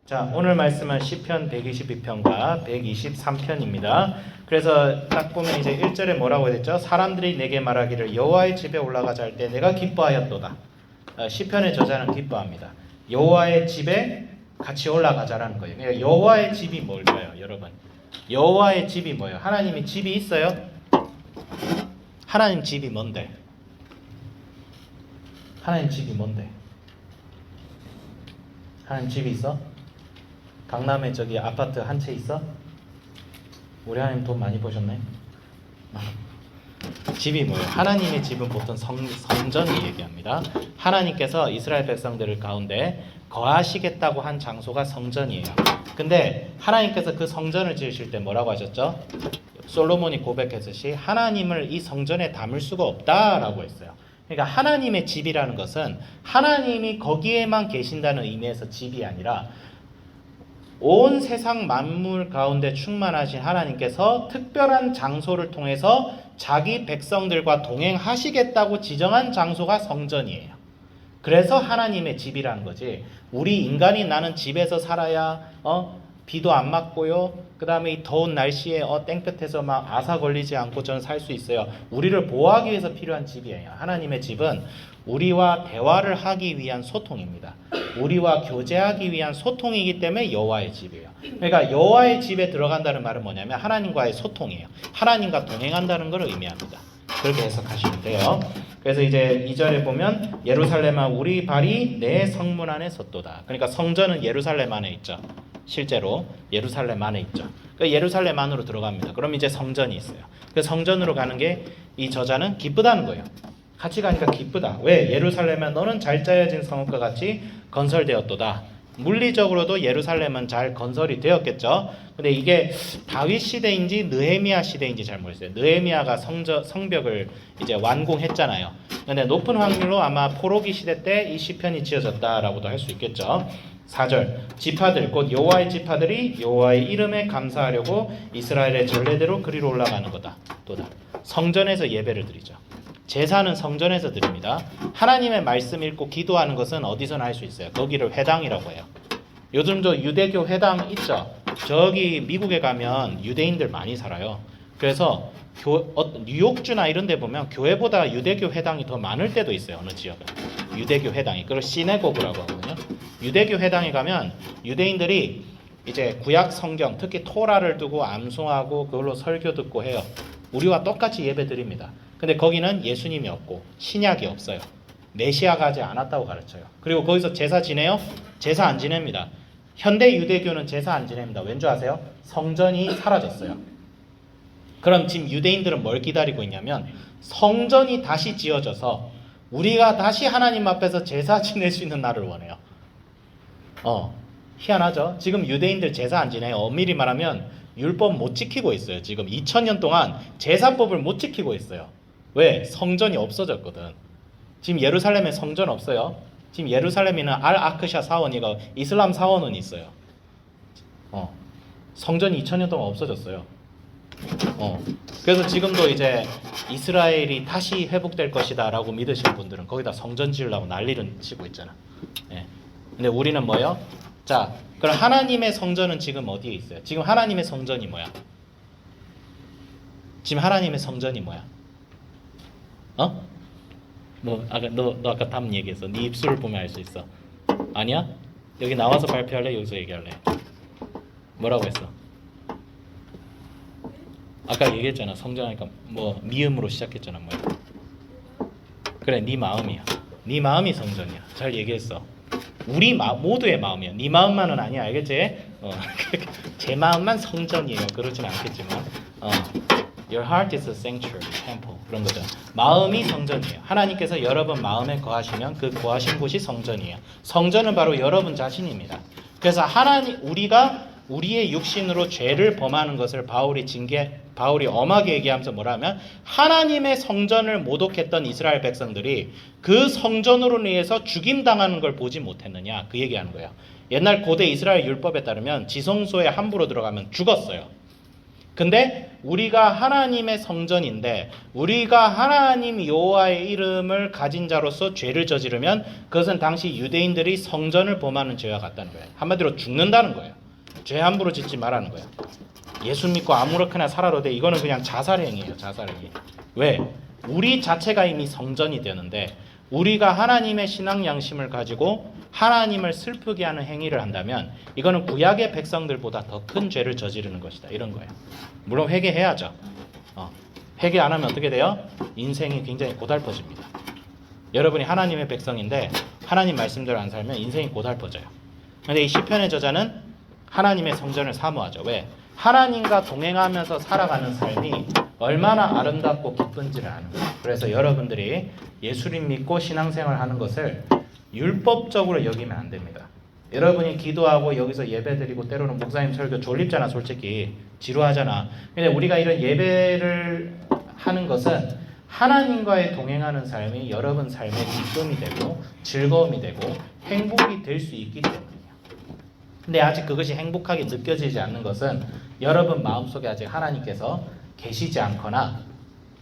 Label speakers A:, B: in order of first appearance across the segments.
A: 자, 오늘 말씀은 시편 122편과 123편입니다. 그래서 딱 보면 이제 1절에 뭐라고 했죠? 사람들이 내게 말하기를 여호와의 집에 올라가자 할 때 내가 기뻐하였도다. 시편의 저자는 기뻐합니다. 여호와의 집에 같이 올라가자라는 거예요. 그러니까 여호와의 집이 뭘까요, 여러분? 여호와의 집이 뭐예요? 하나님의 집이 있어요? 하나님 집이 뭔데? 하나님 집이 뭔데? 하나님 집이 있어? 강남에 저기 아파트 한 채 있어? 우리 하나님 돈 많이 버셨네? 집이 뭐예요? 하나님의 집은 보통 성전을 얘기합니다. 하나님께서 이스라엘 백성들 가운데 거하시겠다고 한 장소가 성전이에요. 근데 하나님께서 그 성전을 지으실 때 뭐라고 하셨죠? 솔로몬이 고백했듯이 하나님을 이 성전에 담을 수가 없다라고 했어요. 그러니까 하나님의 집이라는 것은 하나님이 거기에만 계신다는 의미에서 집이 아니라 온 세상 만물 가운데 충만하신 하나님께서 특별한 장소를 통해서 자기 백성들과 동행하시겠다고 지정한 장소가 성전이에요. 그래서 하나님의 집이라는 거지. 우리 인간이 나는 집에서 살아야 비도 안 맞고요. 그 다음에 이 더운 날씨에 땡볕에서 막 아사 걸리지 않고 저는 살 수 있어요. 우리를 보호하기 위해서 필요한 집이에요. 하나님의 집은 우리와 대화를 하기 위한 소통입니다. 우리와 교제하기 위한 소통이기 때문에 여호와의 집이에요. 그러니까 여호와의 집에 들어간다는 말은 뭐냐면 하나님과의 소통이에요. 하나님과 동행한다는 걸 의미합니다. 그렇게 해석하시면 돼요. 그래서 이제 2절에 보면 예루살렘아 우리 발이 내 성문 안에 섰도다. 그러니까 성전은 예루살렘 안에 있죠. 실제로 예루살렘 안에 있죠. 그러니까 예루살렘 안으로 들어갑니다. 그럼 이제 성전이 있어요. 그 성전으로 가는 게 이 저자는 기쁘다는 거예요. 같이 가니까 기쁘다. 왜? 예루살렘은 너는 잘 짜여진 성읍과 같이 건설되었도다. 물리적으로도 예루살렘은 잘 건설이 되었겠죠. 근데 이게 다윗 시대인지 느헤미야 시대인지 잘 모르겠어요. 느헤미야가 성벽을 이제 완공했잖아요. 근데 높은 확률로 아마 포로기 시대 때 이 시편이 지어졌다라고도 할 수 있겠죠. 4절 지파들 곧 여호와의 지파들이 여호와의 이름에 감사하려고 이스라엘의 전례대로 그리로 올라가는 거다. 또다. 성전에서 예배를 드리죠. 제사는 성전에서 드립니다. 하나님의 말씀 읽고 기도하는 것은 어디서나 할 수 있어요. 거기를 회당이라고 해요. 요즘도 유대교 회당 있죠. 저기 미국에 가면 유대인들 많이 살아요. 그래서 뉴욕주나 이런 데 보면 교회보다 유대교 회당이 더 많을 때도 있어요. 어느 지역은. 유대교 회당이. 그걸 시내고그라고 하거든요. 유대교 회당에 가면 유대인들이 이제 구약 성경, 특히 토라를 두고 암송하고 그걸로 설교 듣고 해요. 우리와 똑같이 예배 드립니다. 근데 거기는 예수님이 없고 신약이 없어요. 메시아가 하지 않았다고 가르쳐요. 그리고 거기서 제사 지내요? 제사 안 지냅니다. 현대 유대교는 제사 안 지냅니다. 왠 줄 아세요? 성전이 사라졌어요. 그럼 지금 유대인들은 뭘 기다리고 있냐면 성전이 다시 지어져서 우리가 다시 하나님 앞에서 제사 지낼 수 있는 날을 원해요. 희한하죠? 지금 유대인들 제사 안 지내요. 엄밀히 말하면 율법 못 지키고 있어요. 지금 2000년 동안 제사법을 못 지키고 있어요. 왜? 성전이 없어졌거든. 지금 예루살렘에 성전 없어요. 지금 예루살렘에는 알-아크샤 사원이가 이슬람 사원은 있어요. 성전이 2000년 동안 없어졌어요. 그래서 지금도 이제 이스라엘이 다시 회복될 것이다 라고 믿으시는 분들은 거기다 성전 지으려고 난리를 치고 있잖아. 예. 근데 우리는 뭐예요? 자, 그럼 하나님의 성전은 지금 어디에 있어요? 지금 하나님의 성전이 뭐야? 지금 하나님의 성전이 뭐야? 너 아까 답 얘기했어. 네 입술을 보면 알 수 있어. 아니야? 여기 나와서 발표할래? 여기서 얘기할래? 뭐라고 했어? 아까 얘기했잖아. 성전하니까 미음으로 시작했잖아. 그래, 네 마음이야. 네 마음이 성전이야. 잘 얘기했어. 우리 모두의 마음이야. 네 마음만은 아니야. 알겠지? 제 마음만 성전이에요. 그러진 않겠지만 Your heart is a sanctuary, temple. 그런 거죠. 마음이 성전이에요. 하나님께서 여러분 마음에 거하시면 그 거하신 곳이 성전이에요. 성전은 바로 여러분 자신입니다. 그래서 우리가 우리의 육신으로 죄를 범하는 것을 바울이 엄하게 얘기하면서 뭐라면 하나님의 성전을 모독했던 이스라엘 백성들이 그 성전으로 인해서 죽임당하는 걸 보지 못했느냐 그 얘기하는 거예요. 옛날 고대 이스라엘 율법에 따르면 지성소에 함부로 들어가면 죽었어요. 근데 우리가 하나님의 성전인데 우리가 하나님 여호와의 이름을 가진 자로서 죄를 저지르면 그것은 당시 유대인들이 성전을 범하는 죄와 같다는 거예요. 한마디로 죽는다는 거예요. 죄 함부로 짓지 말라는 거예요. 예수 믿고 아무렇게나 살아도 돼. 이거는 그냥 자살행위예요. 자살행위. 왜? 우리 자체가 이미 성전이 되는데 우리가 하나님의 신앙 양심을 가지고 하나님을 슬프게 하는 행위를 한다면 이거는 구약의 백성들보다 더 큰 죄를 저지르는 것이다. 이런 거예요. 물론 회개해야죠. 회개 안 하면 어떻게 돼요? 인생이 굉장히 고달퍼집니다. 여러분이 하나님의 백성인데 하나님 말씀대로 안 살면 인생이 고달퍼져요. 그런데 이 시편의 저자는 하나님의 성전을 사모하죠. 왜? 하나님과 동행하면서 살아가는 삶이 얼마나 아름답고 기쁜지를 아는 거예요. 그래서 여러분들이 예수님 믿고 신앙생활 하는 것을 율법적으로 여기면 안 됩니다. 여러분이 기도하고 여기서 예배드리고 때로는 목사님 설교 졸립잖아. 솔직히 지루하잖아. 근데 우리가 이런 예배를 하는 것은 하나님과의 동행하는 삶이 여러분 삶의 기쁨이 되고 즐거움이 되고 행복이 될 수 있기 때문이에요. 근데 아직 그것이 행복하게 느껴지지 않는 것은 여러분 마음속에 아직 하나님께서 계시지 않거나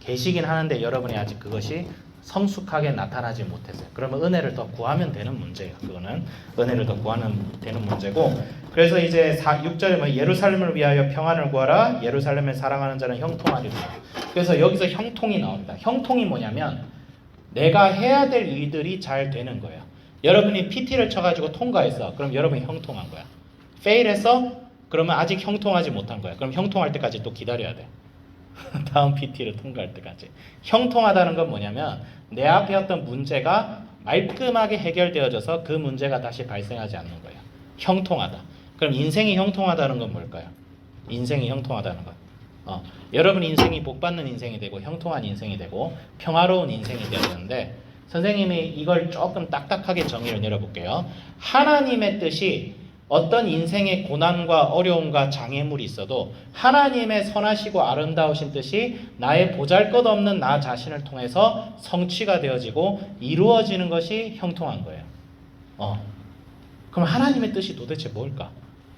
A: 계시긴 하는데 여러분이 아직 그것이 성숙하게 나타나지 못했어요. 그러면 은혜를 더 구하면 되는 문제예요. 그거는 은혜를 더 구하면 되는 문제고, 그래서 이제 6절에 뭐 예루살렘을 위하여 평안을 구하라. 예루살렘을 사랑하는 자는 형통하리라. 그래서 여기서 형통이 나옵니다. 형통이 뭐냐면 내가 해야 될 일들이 잘 되는 거예요. 여러분이 PT를 쳐가지고 통과했어. 그럼 여러분이 형통한 거야. 페일했어? 그러면 아직 형통하지 못한 거야. 그럼 형통할 때까지 또 기다려야 돼. 다음 PT를 통과할 때까지. 형통하다는 건 뭐냐면 내 앞에 어떤 문제가 말끔하게 해결되어져서 그 문제가 다시 발생하지 않는 거예요. 형통하다. 그럼 인생이 형통하다는 건 뭘까요? 인생이 형통하다는 건 여러분 인생이 복받는 인생이 되고 형통한 인생이 되고 평화로운 인생이 되어야 되는데, 선생님이 이걸 조금 딱딱하게 정의를 내려볼게요. 하나님의 뜻이 어떤 인생의 고난과 어려움과 장애물이 있어도 하나님의 선하시고 아름다우신 뜻이 나의 보잘것없는 나 자신을 통해서 성취가 되어지고 이루어지는 것이 형통한 거예요. 그럼 하나님의 뜻이 도대체 뭘까?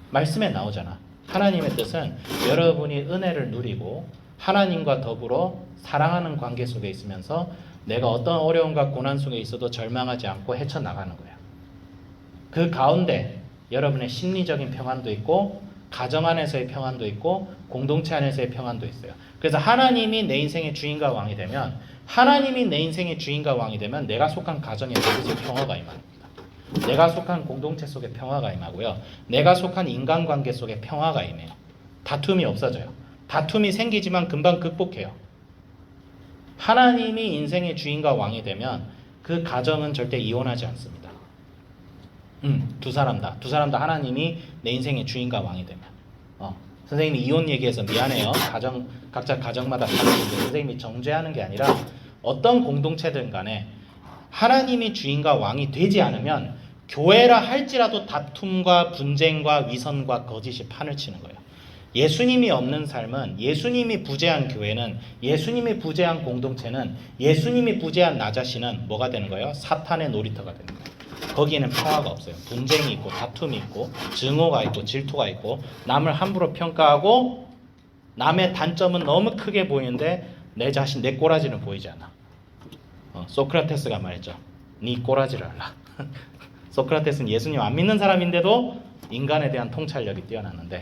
A: 말씀에 나오잖아. 하나님의 뜻은 여러분이 은혜를 누리고 하나님과 더불어 사랑하는 관계 속에 있으면서 내가 어떤 어려움과 고난 속에 있어도 절망하지 않고 헤쳐나가는 거예요. 그 가운데 여러분의 심리적인 평안도 있고 가정 안에서의 평안도 있고 공동체 안에서의 평안도 있어요. 그래서 하나님이 내 인생의 주인과 왕이 되면 내가 속한 가정에 반드시 평화가 임합니다. 내가 속한 공동체 속에 평화가 임하고요. 내가 속한 인간관계 속에 평화가 임해요. 다툼이 없어져요. 다툼이 생기지만 금방 극복해요. 하나님이 인생의 주인과 왕이 되면 그 가정은 절대 이혼하지 않습니다. 두 사람 다 하나님이 내 인생의 주인과 왕이 되면. 선생님이 이혼 얘기해서 미안해요. 각자 가정마다 다른데 선생님이 정죄하는 게 아니라 어떤 공동체든 간에 하나님이 주인과 왕이 되지 않으면 교회라 할지라도 다툼과 분쟁과 위선과 거짓이 판을 치는 거예요. 예수님이 없는 삶은, 예수님이 부재한 교회는, 예수님이 부재한 공동체는, 예수님이 부재한 나 자신은 뭐가 되는 거예요? 사탄의 놀이터가 되는 거예요. 거기에는 평화가 없어요. 분쟁이 있고 다툼이 있고 증오가 있고 질투가 있고 남을 함부로 평가하고 남의 단점은 너무 크게 보이는데 내 자신, 내 꼬라지는 보이지 않아. 소크라테스가 말했죠. 네 꼬라지를 알라. 소크라테스는 예수님 안 믿는 사람인데도 인간에 대한 통찰력이 뛰어났는데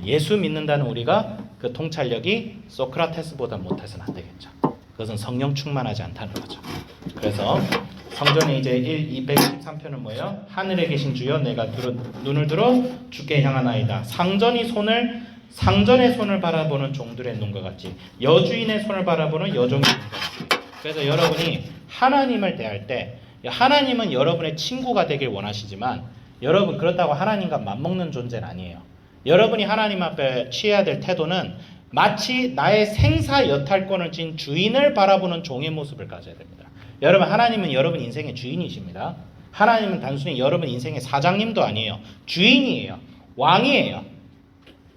A: 예수 믿는다는 우리가 그 통찰력이 소크라테스보다 못해서는 안 되겠죠. 그것은 성령 충만하지 않다는 거죠. 그래서 성전에 이제 213편은 뭐예요? 하늘에 계신 주여 내가 눈을 들어 주께 향하나이다. 상전의 손을 바라보는 종들의 눈과 같이 여주인의 손을 바라보는 여종의 눈과 같이. 그래서 여러분이 하나님을 대할 때 하나님은 여러분의 친구가 되길 원하시지만 여러분 그렇다고 하나님과 맞먹는 존재는 아니에요. 여러분이 하나님 앞에 취해야 될 태도는 마치 나의 생사 여탈권을 쥔 주인을 바라보는 종의 모습을 가져야 됩니다. 여러분 하나님은 여러분 인생의 주인이십니다. 하나님은 단순히 여러분 인생의 사장님도 아니에요. 주인이에요. 왕이에요.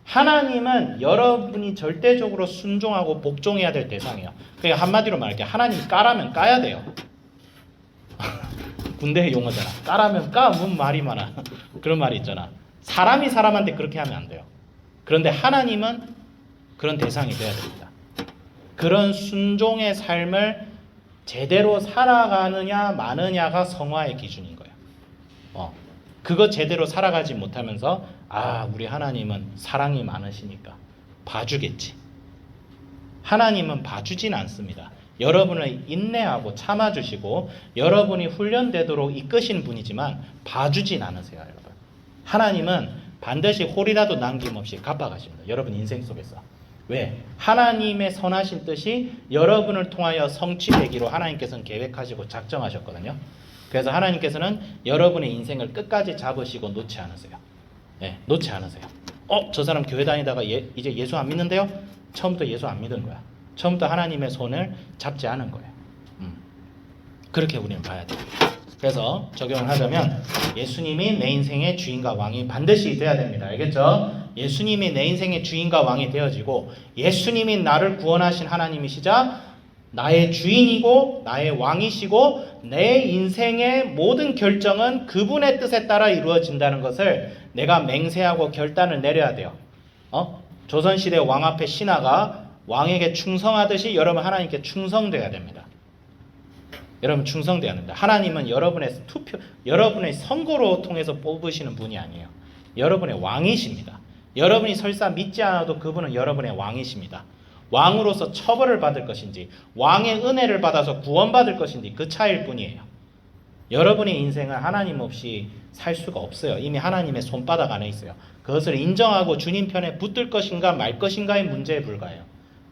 A: 하나님은 여러분이 절대적으로 순종하고 복종해야 될 대상이에요. 그러니까 한마디로 말할게요. 하나님 까라면 까야 돼요. 군대의 용어잖아. 까라면 까. 뭔 말이 많아. 그런 말이 있잖아. 사람이 사람한테 그렇게 하면 안 돼요. 그런데 하나님은 그런 대상이 되어야 됩니다. 그런 순종의 삶을 제대로 살아가느냐 마느냐가 성화의 기준인 거예요. 그거 제대로 살아가지 못하면서 우리 하나님은 사랑이 많으시니까 봐주겠지. 하나님은 봐주진 않습니다. 여러분을 인내하고 참아주시고 여러분이 훈련되도록 이끄신 분이지만 봐주진 않으세요, 여러분. 하나님은 반드시 홀이라도 남김없이 갚아가십니다. 여러분 인생 속에서. 왜? 하나님의 선하신 뜻이 여러분을 통하여 성취되기로 하나님께서는 계획하시고 작정하셨거든요. 그래서 하나님께서는 여러분의 인생을 끝까지 잡으시고 놓지 않으세요. 놓지 않으세요. 저 사람 교회 다니다가 이제 예수 안 믿는데요? 처음부터 예수 안 믿은 거야. 처음부터 하나님의 손을 잡지 않은 거예요. 그렇게 우리는 봐야 돼요. 그래서 적용을 하자면 예수님이 내 인생의 주인과 왕이 반드시 돼야 됩니다. 알겠죠? 예수님이 내 인생의 주인과 왕이 되어지고 예수님이 나를 구원하신 하나님이시자 나의 주인이고 나의 왕이시고 내 인생의 모든 결정은 그분의 뜻에 따라 이루어진다는 것을 내가 맹세하고 결단을 내려야 돼요. 조선시대 왕 앞에 신하가 왕에게 충성하듯이 여러분 하나님께 충성돼야 됩니다. 여러분 충성돼야 합니다. 하나님은 여러분의 선거로 통해서 뽑으시는 분이 아니에요. 여러분의 왕이십니다. 여러분이 설사 믿지 않아도 그분은 여러분의 왕이십니다. 왕으로서 처벌을 받을 것인지 왕의 은혜를 받아서 구원받을 것인지 그 차이일 뿐이에요. 여러분의 인생은 하나님 없이 살 수가 없어요. 이미 하나님의 손바닥 안에 있어요. 그것을 인정하고 주님 편에 붙들 것인가 말 것인가의 문제에 불과해요.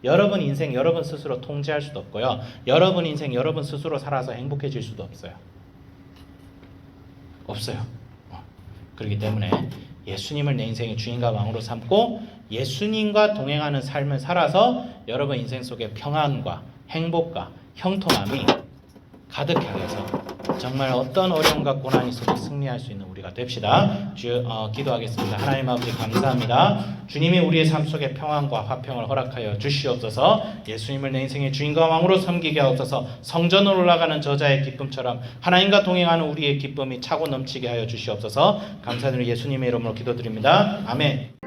A: 여러분 인생 여러분 스스로 통제할 수도 없고요. 여러분 인생 여러분 스스로 살아서 행복해질 수도 없어요. 없어요. 그렇기 때문에 예수님을 내 인생의 주인과 왕으로 삼고 예수님과 동행하는 삶을 살아서 여러분 인생 속에 평안과 행복과 형통함이 가득하게 해서 정말 어떤 어려움과 고난이 있어도 승리할 수 있는 우리가 됩시다. 기도하겠습니다. 하나님 아버지 감사합니다. 주님이 우리의 삶 속에 평안과 화평을 허락하여 주시옵소서. 예수님을 내 인생의 주인과 왕으로 섬기게 하옵소서. 성전으로 올라가는 저자의 기쁨처럼 하나님과 동행하는 우리의 기쁨이 차고 넘치게 하여 주시옵소서. 감사드리며 예수님의 이름으로 기도드립니다. 아멘.